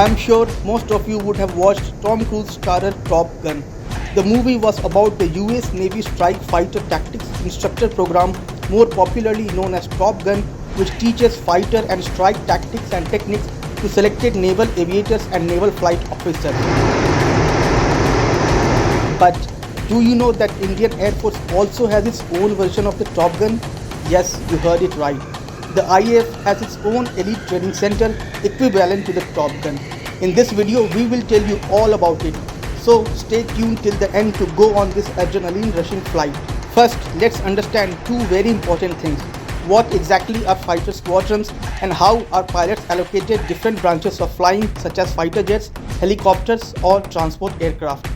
I'm sure most of you would have watched Tom Cruise starrer Top Gun. The movie was about the US Navy Strike Fighter Tactics Instructor program, more popularly known as Top Gun, which teaches fighter and strike tactics and techniques to selected naval aviators and naval flight officers. But do you know that Indian Air Force also has its own version of the Top Gun? Yes, you heard it right. The IAF has its own elite training center equivalent to the Top Gun. In this video, we will tell you all about it. So stay tuned till the end to go on this adrenaline rushing flight. First, let's understand two very important things. What exactly are fighter squadrons and how are pilots allocated different branches of flying such as fighter jets, helicopters or transport aircraft.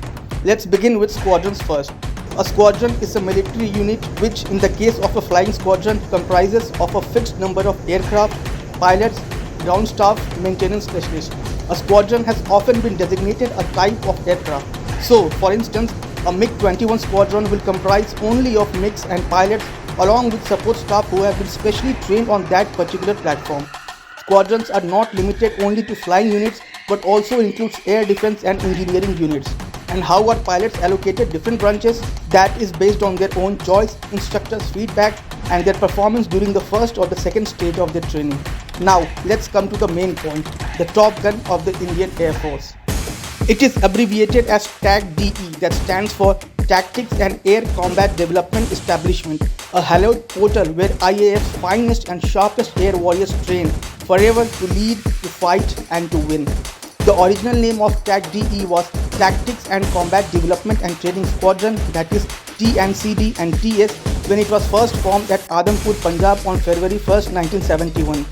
Let's begin with squadrons first. A squadron is a military unit which, in the case of a flying squadron, comprises of a fixed number of aircraft, pilots, ground staff, maintenance specialists. A squadron has often been designated a type of aircraft. So, for instance, a MiG-21 squadron will comprise only of MiGs and pilots along with support staff who have been specially trained on that particular platform. Squadrons are not limited only to flying units but also includes air defense and engineering units. And how are pilots allocated different branches? That is based on their own choice, instructors' feedback and their performance during the first or the second stage of their training. Now let's come to the main point, the Top Gun of the Indian Air Force. It is abbreviated as TACDE, that stands for Tactics and Air Combat Development Establishment, a hallowed portal where IAF's finest and sharpest air warriors train forever to lead, to fight and to win. The original name of TACDE was Tactics and Combat Development and Training Squadron, that is TNCD and TS, when it was first formed at Adhampur, Punjab on February 1st, 1971.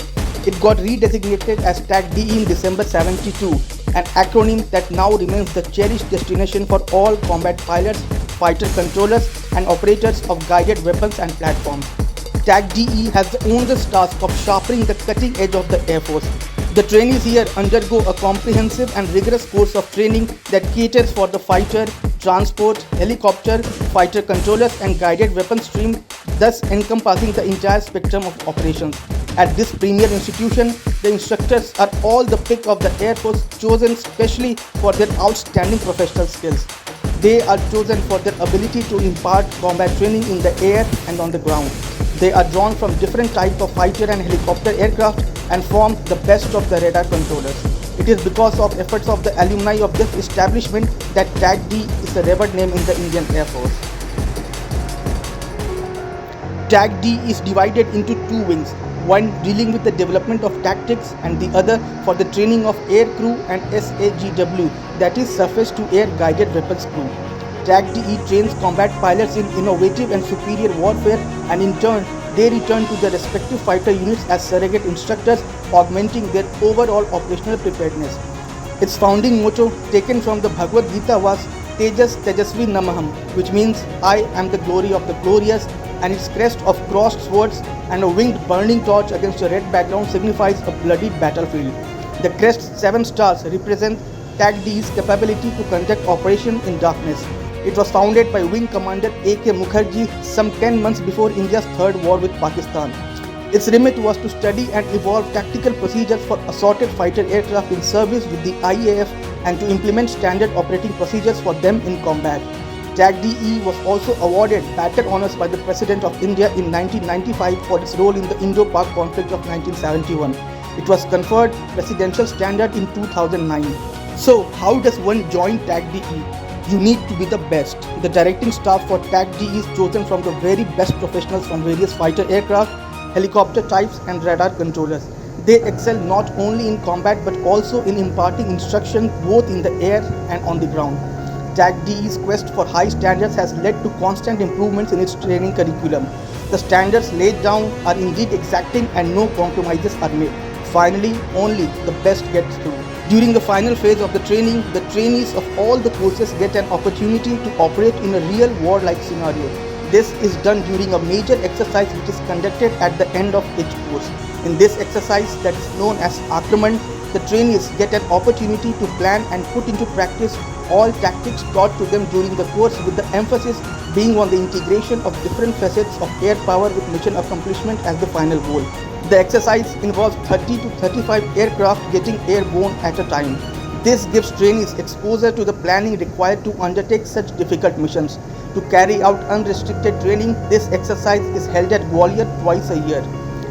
It got redesignated as TACDE in December 72, an acronym that now remains the cherished destination for all combat pilots, fighter controllers and operators of guided weapons and platforms. TACDE has the onerous task of sharpening the cutting edge of the Air Force. The trainees here undergo a comprehensive and rigorous course of training that caters for the fighter, transport, helicopter, fighter controllers and guided weapons stream, thus encompassing the entire spectrum of operations. At this premier institution, the instructors are all the pick of the Air Force, chosen specially for their outstanding professional skills. They are chosen for their ability to impart combat training in the air and on the ground. They are drawn from different types of fighter and helicopter aircraft and form the best of the radar controllers. It is because of efforts of the alumni of this establishment that TACDE is a revered name in the Indian Air Force. TACDE is divided into two wings, one dealing with the development of tactics and the other for the training of air crew and SAGW, that is surface to air guided weapons crew. TACDE trains combat pilots in innovative and superior warfare, and in turn they return to their respective fighter units as surrogate instructors, augmenting their overall operational preparedness. Its founding motto, taken from the Bhagavad Gita, was Tejas Tejasvi Namaham, which means I am the glory of the glorious, and its crest of crossed swords and a winged burning torch against a red background signifies a bloody battlefield. The crest's 7 stars represent TACDE's capability to conduct operation in darkness. It was founded by Wing Commander A.K. Mukherjee some 10 months before India's third war with Pakistan. Its remit was to study and evolve tactical procedures for assorted fighter aircraft in service with the IAF and to implement standard operating procedures for them in combat. TACDE was also awarded Battle Honours by the President of India in 1995 for its role in the Indo-Pak conflict of 1971. It was conferred Presidential Standard in 2009. So, how does one join TACDE? You need to be the best. The directing staff for TACDE is chosen from the very best professionals from various fighter aircraft, helicopter types and radar controllers. They excel not only in combat but also in imparting instruction both in the air and on the ground. TACDE's quest for high standards has led to constant improvements in its training curriculum. The standards laid down are indeed exacting and no compromises are made. Finally, only the best gets through. During the final phase of the training, the trainees of all the courses get an opportunity to operate in a real war-like scenario. This is done during a major exercise which is conducted at the end of each course. In this exercise, that is known as Akraman, the trainees get an opportunity to plan and put into practice all tactics taught to them during the course, with the emphasis being on the integration of different facets of air power with mission accomplishment as the final goal. The exercise involves 30 to 35 aircraft getting airborne at a time. This gives trainees exposure to the planning required to undertake such difficult missions. To carry out unrestricted training, this exercise is held at Gwalior twice a year.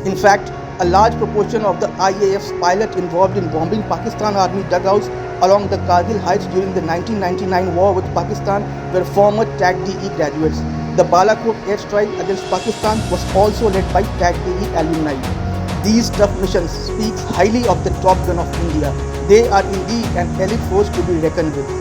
In fact, a large proportion of the IAF's pilots involved in bombing Pakistan Army dugouts along the Kargil Heights during the 1999 war with Pakistan were former TACDE graduates. The Balakot airstrike against Pakistan was also led by TACDE alumni. These tough missions speak highly of the Top Gun of India. They are indeed an elite force to be reckoned with.